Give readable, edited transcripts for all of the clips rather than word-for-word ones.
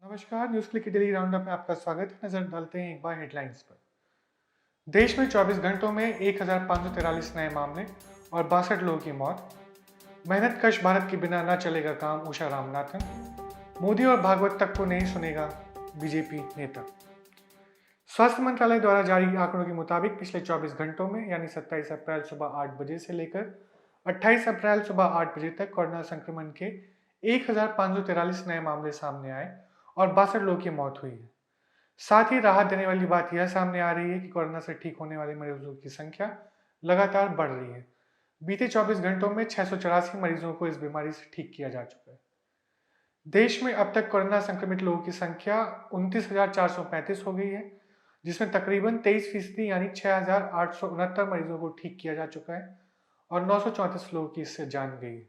नमस्कार, news click के daily roundup में आपका स्वागत है। नजर डालते हैं एक बार हेडलाइंस पर। देश में 24 घंटों में 1543 नए मामले और 62 लोगों की मौत। मेहनत कश भारत के बिना न चलेगा काम, उषा रामनाथन। मोदी और भागवत तक को नहीं सुनेगा बीजेपी नेता। स्वास्थ्य मंत्रालय द्वारा जारी आंकड़ों के मुताबिक पिछले 24 घंटों में यानी 27 अप्रैल सुबह 8 बजे से लेकर 28 अप्रैल सुबह 8 बजे तक कोरोना संक्रमण के 1543 नए मामले सामने आए और 62 लोगों की मौत हुई है। साथ ही राहत देने वाली बात यह सामने आ रही है कि कोरोना से ठीक होने वाले मरीजों की संख्या लगातार बढ़ रही है। बीते 24 घंटों में 684 मरीजों को इस बीमारी से ठीक किया जा चुका है। देश में अब तक कोरोना संक्रमित लोगों की संख्या 29,435 हो गई है, जिसमें तकरीबन 23% यानी 6,869 मरीजों को ठीक किया जा चुका है और 934 लोगों की इससे जान गई है।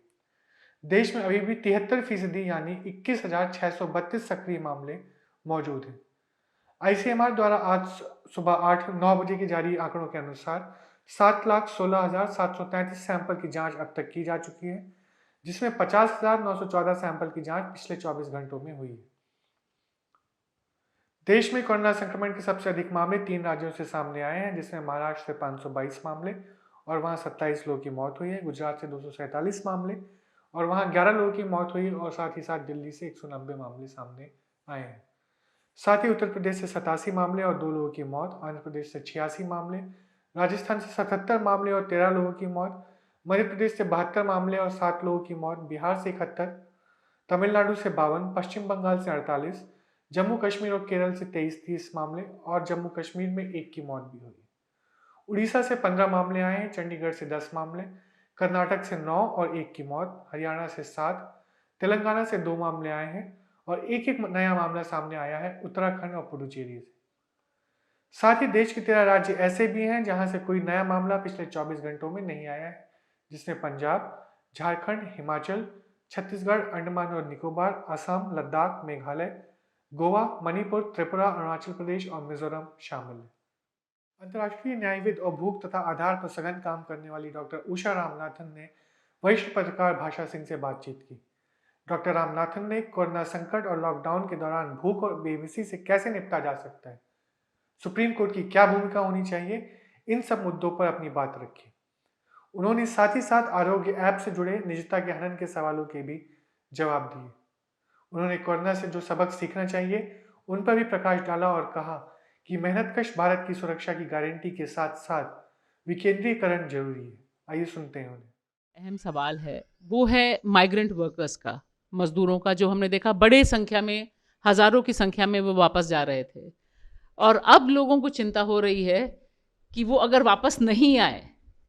देश में अभी भी 73% यानी 21,632 सक्रिय मामले मौजूद हैं। आईसीएमआर द्वारा आज सुबह 8-9 बजे के जारी आंकड़ों के अनुसार 7,16,733 सैंपल की जांच अब तक की जा चुकी है, जिसमें 50,914 सैंपल की जांच पिछले 24 घंटों में हुई है। देश में कोरोना संक्रमण के सबसे अधिक मामले 3 राज्यों से सामने आए हैं, जिसमें महाराष्ट्र से 522 मामले और वहां 27 लोगों की मौत हुई है। गुजरात से 247 मामले और वहां 11 लोगों की मौत हुई और साथ ही साथ दिल्ली से 190 मामले सामने आए हैं। साथ ही उत्तर प्रदेश से 87 मामले और 2 लोगों की मौत, आंध्र प्रदेश से 86 मामले, राजस्थान से 77 मामले और 13 लोगों की मौत, मध्य प्रदेश से 72 मामले और 7 लोगों की मौत, बिहार से 71, तमिलनाडु से 52, पश्चिम बंगाल से 48, जम्मू कश्मीर और केरल से 23-30 मामले और जम्मू कश्मीर में 1 की मौत भी हुई। उड़ीसा से 15 मामले आए हैं, चंडीगढ़ से 10 मामले, कर्नाटक से 9 और 1 की मौत, हरियाणा से 7, तेलंगाना से 2 मामले आए हैं और एक नया मामला सामने आया है उत्तराखंड और पुडुचेरी से। साथ ही देश के 13 राज्य ऐसे भी हैं जहां से कोई नया मामला पिछले 24 घंटों में नहीं आया है, जिसमें पंजाब, झारखंड, हिमाचल, छत्तीसगढ़, अंडमान और निकोबार, असम, लद्दाख, मेघालय, गोवा, मणिपुर, त्रिपुरा, अरुणाचल प्रदेश और मिजोरम शामिल है। अंतर्राष्ट्रीय न्यायविद और भूख तथा आधार पर सघन काम करने वाली डॉक्टर उषा रामनाथन ने वरिष्ठ पत्रकार भाषा सिंह से बातचीत की। डॉक्टर रामनाथन ने कोरोना संकट और लॉकडाउन के दौरान भूख और बेबसी से कैसे निपटा जा सकता है, सुप्रीम कोर्ट की क्या भूमिका होनी चाहिए, इन सब मुद्दों पर अपनी बात रखी। उन्होंने साथ ही साथ आरोग्य ऐप से जुड़े निजता के हनन के सवालों के भी जवाब दिए। उन्होंने कोरोना से जो सबक सीखना चाहिए उन पर भी प्रकाश डाला और कहा कि मेहनतकश भारत की सुरक्षा की गारंटी के साथ साथ विकेंद्रीकरण जरूरी है। आइए सुनते हैं उन्हें। अहम सवाल है वो है माइग्रेंट वर्कर्स का, मजदूरों का, जो हमने देखा बड़े संख्या में, हजारों की संख्या में वो वापस जा रहे थे। और अब लोगों को चिंता हो रही है कि वो अगर वापस नहीं आए,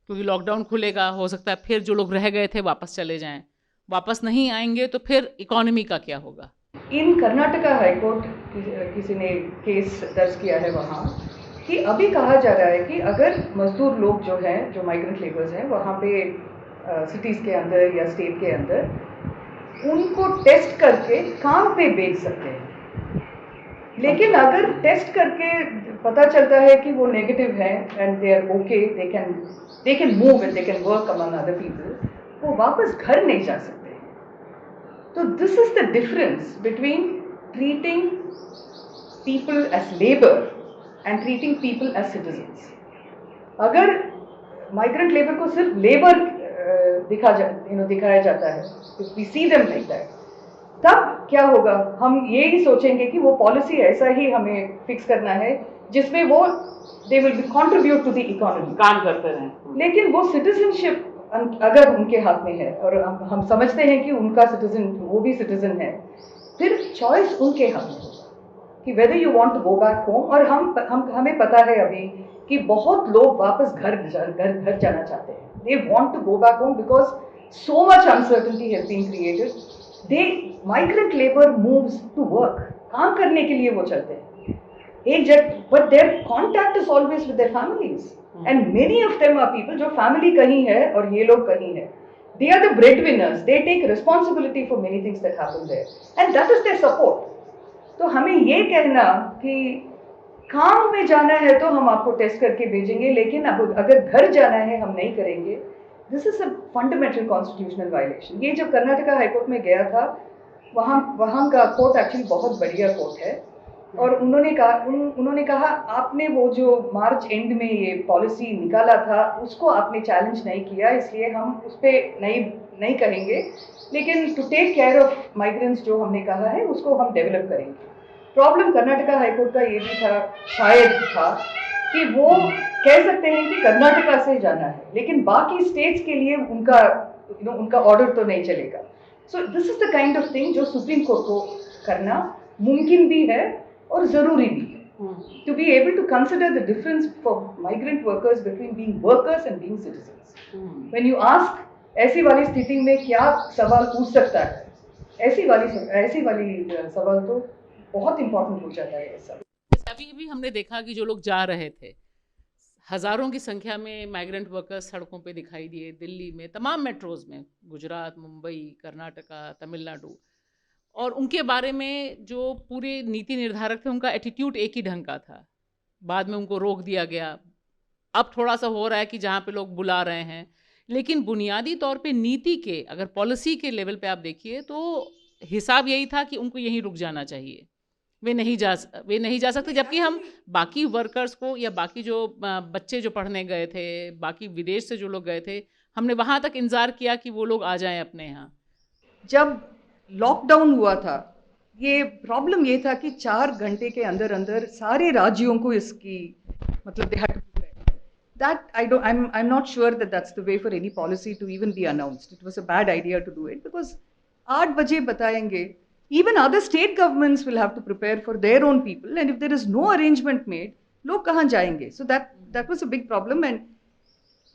क्योंकि लॉकडाउन खुलेगा, हो सकता है फिर जो लोग रह गए थे वापस चले जाएं, वापस नहीं आएंगे तो फिर इकोनॉमी का क्या होगा। इन कर्नाटका हाईकोर्ट किसी ने केस दर्ज किया है वहाँ कि अभी कहा जा रहा है कि अगर मजदूर लोग जो हैं, जो माइग्रेंट लेबर्स हैं वहाँ पे सिटीज़ के अंदर या स्टेट के अंदर, उनको टेस्ट करके काम पे भेज सकते हैं। लेकिन अगर टेस्ट करके पता चलता है कि वो नेगेटिव है and they are okay, they can move and they can work among other people, वो वापस घर नहीं जा सकते। So this is the difference between treating people as labor and treating people as citizens. अगर migrant labor को सिर्फ labor दिखाया जाता है, if we see them like that, तब क्या होगा? हम ये ही सोचेंगे कि वो पॉलिसी ऐसा ही हमें फिक्स करना है जिसमें वो they will contribute to the economy, काम करते रहें। लेकिन वो सिटीजनशिप अगर उनके हाथ में है और हम समझते हैं कि उनका सिटीजन, वो भी सिटीजन है, फिर चॉइस उनके हाथ में होगा कि whether you want to go back home. और हमें पता है अभी कि बहुत लोग वापस घर जाना चाहते हैं। They want to go back home because so much uncertainty has been created. Migrant labour moves to work, काम करने के लिए वो चलते हैं एक जगह, but their contact is always with their families and many of them are people जो family कहीं है और ये लोग कहीं है। They are the breadwinners, they take responsibility for many things that happen there and that is their support. तो हमें ये कहना कि काम में जाना है तो हम आपको टेस्ट करके भेजेंगे, लेकिन अगर घर जाना है हम नहीं करेंगे, this is a fundamental constitutional violation. ये जब कर्नाटका हाईकोर्ट में गया था वहाँ वहाँ का कोर्ट एक्चुअली बहुत बढ़िया कोर्ट है। और उन्होंने कहा आपने वो जो मार्च एंड में ये पॉलिसी निकाला था उसको आपने चैलेंज नहीं किया, इसलिए हम उस पर नहीं नहीं कहेंगे, लेकिन to take care of migrants जो हमने कहा है उसको हम डेवलप करेंगे। प्रॉब्लम कर्नाटका हाईकोर्ट का ये भी था, शायद था, कि वो कह सकते हैं कि कर्नाटका से जाना है, लेकिन बाकी स्टेट्स के लिए उनका ऑर्डर तो नहीं चलेगा। So this is the kind of thing जो सुप्रीम कोर्ट को करना मुमकिन भी है और ज़रूरी भी है, to be able to consider the difference for migrant workers between being workers and being citizens. When you ask ऐसी वाली स्थिति में क्या सवाल पूछ सकता है, ऐसी वाली सवाल तो बहुत इम्पोर्टेंट हो जाता है ऐसा। अभी भी हमने देखा कि जो लोग जा रहे थे, हज़ारों की संख्या में माइग्रेंट वर्कर्स सड़कों पे दिखाई दिए, दिल्ली में, तमाम मेट्रोज़ में, गुजरात, मुंबई, कर्नाटका, तमिलनाडु, और उनके बारे में जो पूरे नीति निर्धारक थे उनका एटीट्यूड एक ही ढंग का था। बाद में उनको रोक दिया गया। अब थोड़ा सा हो रहा है कि जहाँ पे लोग बुला रहे हैं, लेकिन बुनियादी तौर पे नीति के, अगर पॉलिसी के लेवल पे आप देखिए तो हिसाब यही था कि उनको यहीं रुक जाना चाहिए, वे नहीं जा सकते। जबकि हम बाकी वर्कर्स को या बाकी जो बच्चे जो पढ़ने गए थे, बाकी विदेश से जो लोग गए थे, हमने वहाँ तक इंतज़ार किया कि वो लोग आ जाएं अपने यहाँ। जब लॉकडाउन हुआ था, ये प्रॉब्लम ये था कि 4 घंटे के अंदर अंदर सारे राज्यों को इसकी मतलब they had to that I'm not sure that that's the way for any policy to even be announced. It was a bad idea to do it because 8 बजे बताएंगे, even other state governments will have to prepare for their own people, and if there is no arrangement made, लोग कहाँ जाएंगे? So that was a big problem. And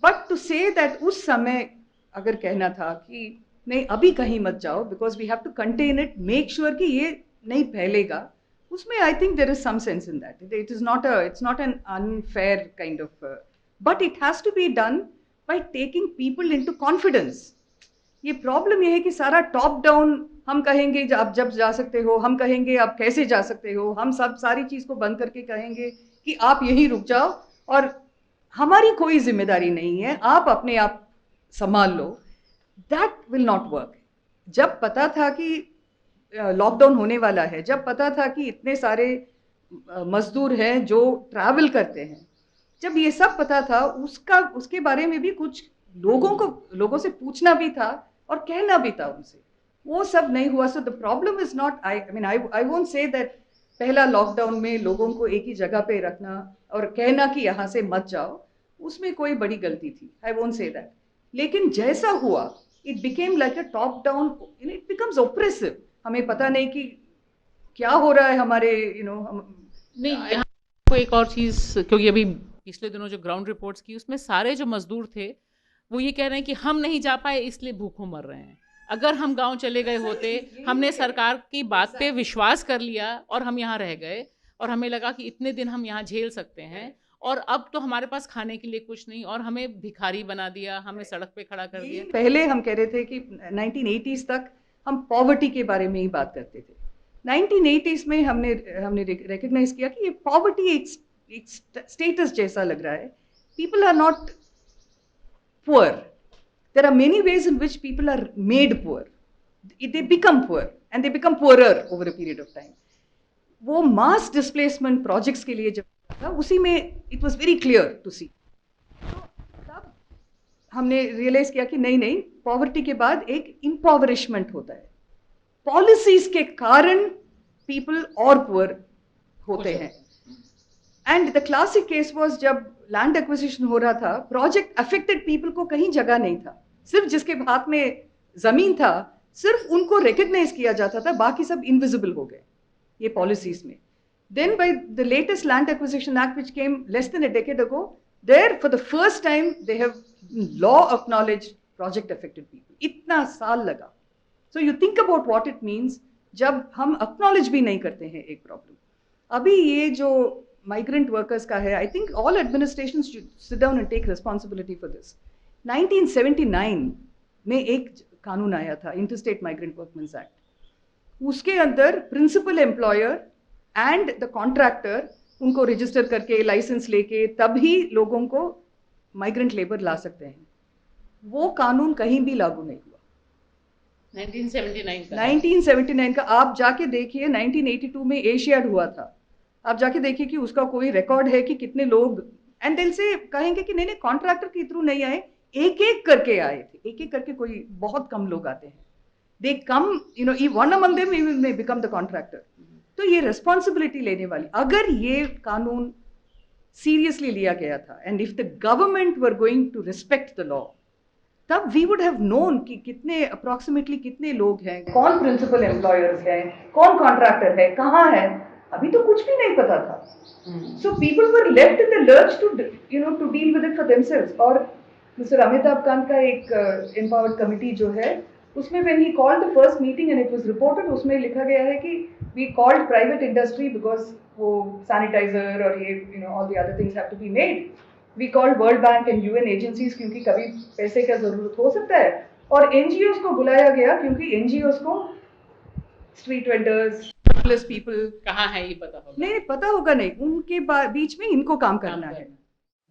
but to say that उस समय अगर कहना था कि नहीं अभी कहीं मत जाओ because we have to contain it, make sure कि ये नहीं फैलेगा, उसमें I think there is some sense in that. It's not an unfair kind of, but it has to be done by taking people into confidence. ये problem ये है कि सारा टॉप डाउन हम कहेंगे आप जब जा सकते हो, हम कहेंगे आप कैसे जा सकते हो, हम सब सारी चीज़ को बंद करके कहेंगे कि आप यहीं रुक जाओ और हमारी कोई जिम्मेदारी नहीं है, आप अपने आप संभाल लो। That will not work. जब पता था कि लॉकडाउन होने वाला है, जब पता था कि इतने सारे मजदूर हैं जो ट्रैवल करते हैं, जब ये सब पता था उसके बारे में भी कुछ लोगों से पूछना भी था और कहना भी था उनसे, वो सब नहीं हुआ। So the problem is not, I won't say that पहला लॉकडाउन में लोगों को एक ही जगह पे रखना और कहना कि यहाँ से मत जाओ, उसमें कोई बड़ी गलती थी, आई वोंट से दैट। लेकिन जैसा हुआ it became like a top down, it becomes oppressive. हमें पता नहीं कि क्या हो रहा है हमारे नहीं। यहाँ को एक और चीज़, क्योंकि अभी पिछले दिनों जो ग्राउंड रिपोर्ट्स की उसमें सारे जो मजदूर थे वो ये कह रहे हैं कि हम नहीं जा पाए इसलिए भूखों मर रहे हैं। अगर हम गांव चले गए होते, हमने सरकार की बात पे विश्वास कर लिया और हम यहाँ रह गए और हमें लगा कि इतने दिन हम यहाँ झेल सकते हैं, और अब तो हमारे पास खाने के लिए कुछ नहीं और हमें भिखारी बना दिया, हमें सड़क पे खड़ा कर दिया। पहले हम कह रहे थे कि 1980s तक हम पॉवर्टी के बारे में ही बात करते थे। 1980s में हमने रिकग्नाइज किया कि ये पॉवर्टी एक स्टेटस जैसा लग रहा है। People are not poor, there are many ways in which people are made poor, they become poor and they become poorer over a period of time. वो मास डिस्प्लेसमेंट प्रोजेक्ट्स के लिए जब था उसी में it was very clear to see. तब हमने realise किया कि नहीं, पॉवर्टी के बाद एक इम्पॉवरिशमेंट होता है, पॉलिसीज के कारण पीपल और पुअर होते हैं। And the classic case was जब लैंड एक्विजिशन हो रहा था, प्रोजेक्ट अफेक्टेड पीपल को कहीं जगह नहीं था, सिर्फ जिसके हाथ में जमीन था सिर्फ उनको रिकग्नाइज किया जाता था, बाकी सब इनविजिबल हो गए ये पॉलिसीज में। Then by the latest Land Acquisition Act which came less than a decade ago, there for the first time they have law acknowledged project affected people. इतना साल लगा। So you think about what it means जब हम acknowledge भी नहीं करते हैं एक problem। अभी ये जो migrant workers का है, I think all administrations should sit down and take responsibility for this। 1979 में एक कानून आया था, Interstate Migrant Workmen's Act। उसके अंदर principal employer and the contractor उनको रजिस्टर करके लाइसेंस लेके तभी लोगों को माइग्रेंट लेबर ला सकते हैं। वो कानून कहीं भी लागू नहीं हुआ 1979 का 1979 का। आप जाके देखिए 1982 में एशियाड हुआ था, आप जाके देखिए कि उसका कोई रिकॉर्ड है कि कितने लोग, एंड दिल से कहेंगे कि नहीं नहीं कॉन्ट्रैक्टर के थ्रू नहीं आए, एक एक करके आए थे, एक एक करके, कोई बहुत कम लोग आते हैं, they come you know one among them even may become the contractor. तो ये रिस्पॉन्सिबिलिटी लेने वाली, अगर ये कानून सीरियसली लिया गया था and if the government were going to respect the law, तब वी वुड हैव नोन कि कितने अप्रोक्सीमेटली कितने लोग हैं, कौन प्रिंसिपल एम्प्लॉयर्स हैं, कौन कॉन्ट्रैक्टर है, कहाँ है, अभी तो कुछ भी नहीं पता था। So people were left in the lurch to to deal with it for themselves. और मिस्टर अमिताभ कांत का एक एम्पावर्ड कमिटी जो है, उसमें when he called the first meeting and it was reported, उसमें लिखा गया है कि we called private industry because वो सैनिटाइजर और ये all the other things have to be made, we called world bank and UN agencies क्योंकि कभी पैसे का जरूरत हो सकता है, और एनजीओज को बुलाया गया क्योंकि एनजीओज को स्ट्रीट वेंडर्स, होमलेस पीपल कहाँ है ये पता होगा, नहीं पता होगा, नहीं उनके बीच में इनको काम करना है।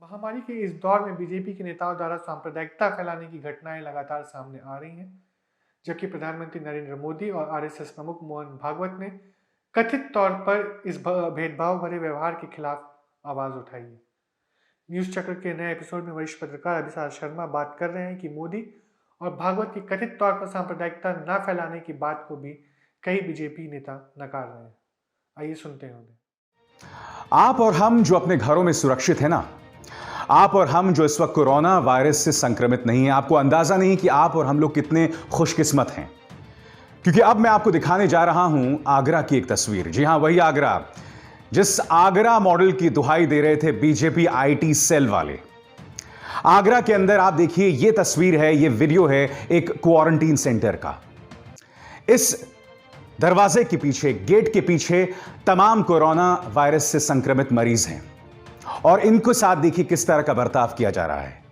महामारी के इस दौर में बीजेपी के नेताओं द्वारा सांप्रदायिकता फैलाने की घटनाएं लगातार सामने आ रही हैं, जबकि प्रधानमंत्री नरेंद्र मोदी और आरएसएस प्रमुख मोहन भागवत ने कथित तौर पर इस भेदभाव भरे व्यवहार के खिलाफ आवाज उठाई है। न्यूज चक्र के नए एपिसोड में वरिष्ठ पत्रकार अभिसार शर्मा बात कर रहे हैं कि मोदी और भागवत की कथित तौर पर सांप्रदायिकता न फैलाने की बात को भी कई बीजेपी नेता नकार रहे हैं। आइए सुनते हैं उन्हें। आप और हम जो अपने घरों में सुरक्षित है ना, आप और हम जो इस वक्त कोरोना वायरस से संक्रमित नहीं है, आपको अंदाजा नहीं कि आप और हम लोग कितने खुशकिस्मत हैं, क्योंकि अब मैं आपको दिखाने जा रहा हूं आगरा की एक तस्वीर। जी हां, वही आगरा जिस आगरा मॉडल की दुहाई दे रहे थे बीजेपी आईटी सेल वाले। आगरा के अंदर आप देखिए, यह तस्वीर है, यह वीडियो है एक क्वारंटीन सेंटर का। इस दरवाजे के पीछे, गेट के पीछे तमाम कोरोना वायरस से संक्रमित मरीज हैं, और इनको साथ देखिए किस तरह का बर्ताव किया जा रहा है,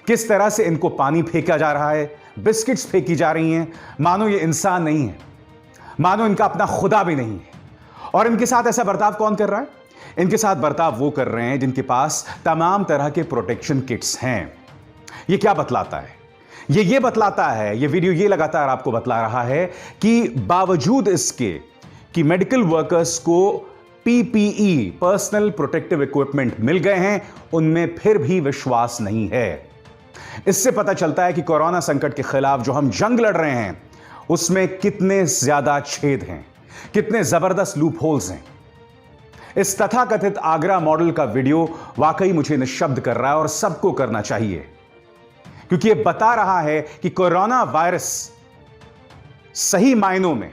किस तरह से इनको पानी फेंका जा रहा है, बिस्किट्स फेंकी जा रही हैं, मानो ये इंसान नहीं है, मानो इनका अपना खुदा भी नहीं है। और इनके साथ ऐसा बर्ताव कौन कर रहा है? इनके साथ बर्ताव वो कर रहे हैं जिनके पास तमाम तरह के प्रोटेक्शन किट्स हैं। ये क्या बतलाता है? ये बतलाता है, ये वीडियो ये लगातार आपको बतला रहा है कि बावजूद इसके कि मेडिकल वर्कर्स को पीपीई, पर्सनल प्रोटेक्टिव इक्विपमेंट मिल गए हैं, उनमें फिर भी विश्वास नहीं है। इससे पता चलता है कि कोरोना संकट के खिलाफ जो हम जंग लड़ रहे हैं, उसमें कितने ज्यादा छेद हैं, कितने जबरदस्त लूप होल्स हैं। इस तथाकथित आगरा मॉडल का वीडियो वाकई मुझे निशब्द कर रहा है, और सबको करना चाहिए, क्योंकि यह बता रहा है कि कोरोना वायरस सही मायनों में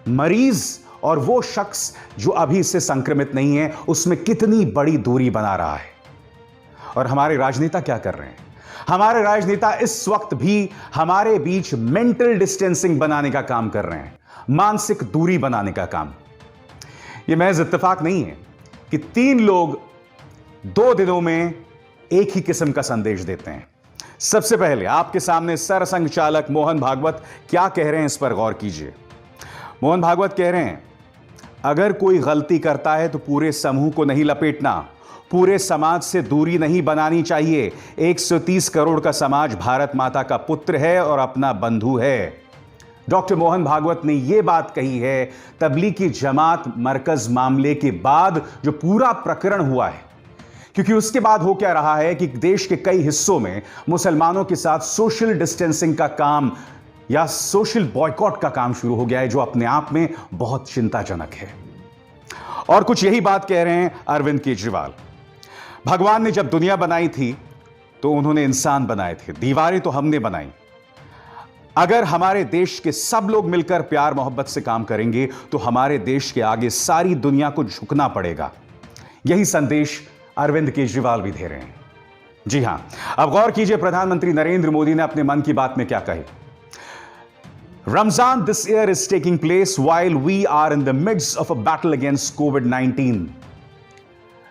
मरीज और वो शख्स जो अभी इससे संक्रमित नहीं है, उसमें कितनी बड़ी दूरी बना रहा है। और हमारे राजनेता क्या कर रहे हैं? हमारे राजनेता इस वक्त भी हमारे बीच मेंटल डिस्टेंसिंग बनाने का काम कर रहे हैं, मानसिक दूरी बनाने का काम। यह महज इत्तेफाक नहीं है कि 3 लोग 2 दिनों में एक ही किस्म का संदेश देते हैं। सबसे पहले आपके सामने सरसंघ चालक मोहन भागवत क्या कह रहे हैं, इस पर गौर कीजिए। मोहन भागवत कह रहे हैं, अगर कोई गलती करता है तो पूरे समूह को नहीं लपेटना, पूरे समाज से दूरी नहीं बनानी चाहिए। 130 करोड़ का समाज भारत माता का पुत्र है और अपना बंधु है। डॉक्टर मोहन भागवत ने यह बात कही है तबलीगी जमात मरकज मामले के बाद जो पूरा प्रकरण हुआ है, क्योंकि उसके बाद हो क्या रहा है कि देश के कई हिस्सों में मुसलमानों के साथ सोशल डिस्टेंसिंग का काम या सोशल बॉयकॉट का काम शुरू हो गया है, जो अपने आप में बहुत चिंताजनक है। और कुछ यही बात कह रहे हैं अरविंद केजरीवाल। भगवान ने जब दुनिया बनाई थी तो उन्होंने इंसान बनाए थे, दीवारें तो हमने बनाई। अगर हमारे देश के सब लोग मिलकर प्यार मोहब्बत से काम करेंगे तो हमारे देश के आगे सारी दुनिया को झुकना पड़ेगा। यही संदेश अरविंद केजरीवाल भी दे रहे हैं। जी हां, अब गौर कीजिए प्रधानमंत्री नरेंद्र मोदी ने अपने मन की बात में क्या कही। Ramzan this year is taking place while we are in the midst of a battle against COVID-19.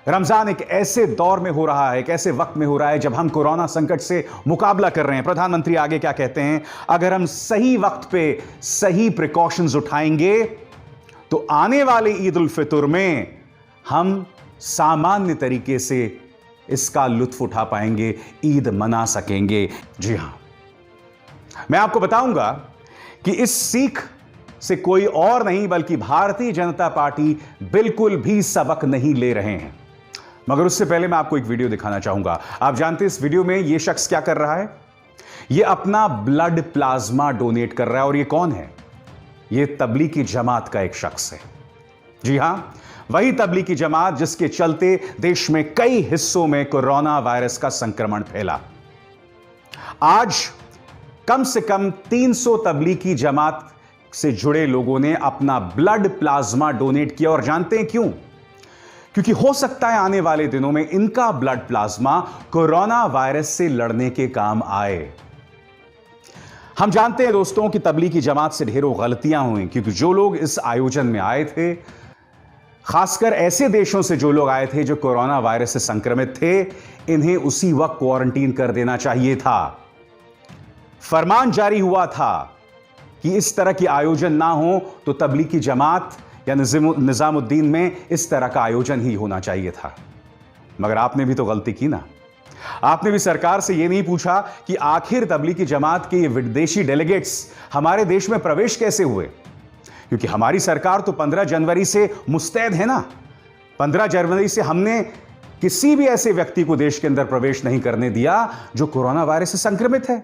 Ramzan एक ऐसे दौर में हो रहा है, एक ऐसे वक्त में हो रहा है जब हम कोरोना संकट से मुकाबला कर रहे हैं। प्रधानमंत्री आगे क्या कहते हैं, अगर हम सही वक्त पे सही प्रिकॉशंस उठाएंगे तो आने वाले ईद उल फितर में हम सामान्य तरीके से इसका लुत्फ उठा पाएंगे, ईद मना सकेंगे। जी हां, मैं आपको बताऊंगा कि इस सीख से कोई और नहीं बल्कि भारतीय जनता पार्टी बिल्कुल भी सबक नहीं ले रहे हैं। मगर उससे पहले मैं आपको एक वीडियो दिखाना चाहूंगा। आप जानते हैं इस वीडियो में यह शख्स क्या कर रहा है? यह अपना ब्लड प्लाज्मा डोनेट कर रहा है। और यह कौन है? यह तबलीगी जमात का एक शख्स है। जी हां, वही तबलीगी जमात जिसके चलते देश में कई हिस्सों में कोरोना वायरस का संक्रमण फैला। आज कम से कम 300 तबलीगी जमात से जुड़े लोगों ने अपना ब्लड प्लाज्मा डोनेट किया। और जानते हैं क्यों? क्योंकि हो सकता है आने वाले दिनों में इनका ब्लड प्लाज्मा कोरोना वायरस से लड़ने के काम आए। हम जानते हैं दोस्तों कि तबलीगी जमात से ढेरों गलतियां हुई, क्योंकि जो लोग इस आयोजन में आए थे, खासकर ऐसे देशों से जो लोग आए थे जो कोरोना वायरस से संक्रमित थे, इन्हें उसी वक्त क्वारंटीन कर देना चाहिए था। फरमान जारी हुआ था कि इस तरह की आयोजन ना हो तो तबलीगी जमात या निजामुद्दीन में इस तरह का आयोजन ही होना चाहिए था। मगर आपने भी तो गलती की ना। आपने भी सरकार से यह नहीं पूछा कि आखिर तबलीगी जमात के ये विदेशी डेलीगेट्स हमारे देश में प्रवेश कैसे हुए, क्योंकि हमारी सरकार तो 15 जनवरी से मुस्तैद है ना। 15 जनवरी से हमने किसी भी ऐसे व्यक्ति को देश के अंदर प्रवेश नहीं करने दिया जो कोरोना वायरस से संक्रमित है।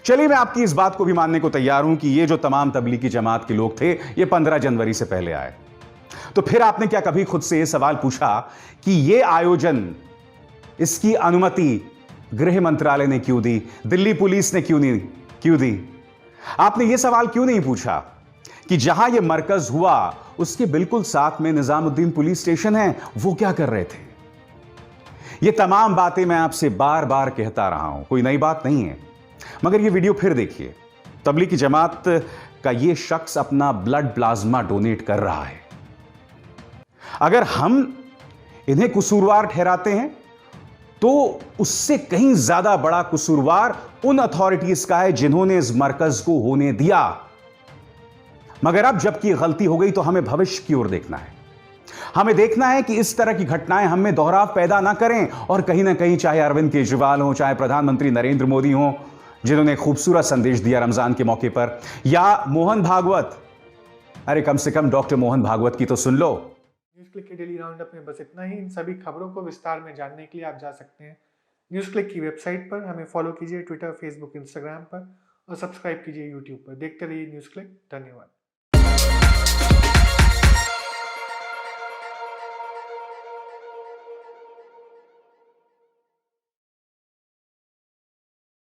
चलिए, मैं आपकी इस बात को भी मानने को तैयार हूं कि ये जो तमाम तबलीगी जमात के लोग थे, ये 15 जनवरी से पहले आए। तो फिर आपने क्या कभी खुद से यह सवाल पूछा कि यह आयोजन, इसकी अनुमति गृह मंत्रालय ने क्यों दी, दिल्ली पुलिस ने क्यों दी? आपने यह सवाल क्यों नहीं पूछा कि जहां यह मरकज हुआ उसके बिल्कुल साथ में निजामुद्दीन पुलिस स्टेशन है, वो क्या कर रहे थे? ये तमाम बातें मैं आपसे बार बार कहता रहा हूं, कोई नई बात नहीं है। मगर ये वीडियो फिर देखिए। तबलीगी जमात का ये शख्स अपना ब्लड प्लाज्मा डोनेट कर रहा है। अगर हम इन्हें कसूरवार ठहराते हैं तो उससे कहीं ज्यादा बड़ा कसूरवार उन अथॉरिटीज का है जिन्होंने इस मरकज को होने दिया। मगर अब जबकि गलती हो गई तो हमें भविष्य की ओर देखना है। हमें देखना है कि इस तरह की घटनाएं हम में दोहराव पैदा ना करें। और कहीं ना कहीं चाहे अरविंद केजरीवाल हो, चाहे प्रधानमंत्री नरेंद्र मोदी हो, जिन्होंने खूबसूरत संदेश दिया रमजान के मौके पर, या मोहन भागवत, अरे कम से कम डॉक्टर मोहन भागवत की तो सुन लो। न्यूज़ क्लिक के डेली राउंड अप में बस इतना ही। इन सभी खबरों को विस्तार में जानने के लिए आप जा सकते हैं न्यूज़ क्लिक की वेबसाइट पर। हमें फॉलो कीजिए ट्विटर, फेसबुक, इंस्टाग्राम पर, और सब्सक्राइब कीजिए यूट्यूब पर। देखते रहिए न्यूज़ क्लिक। धन्यवाद।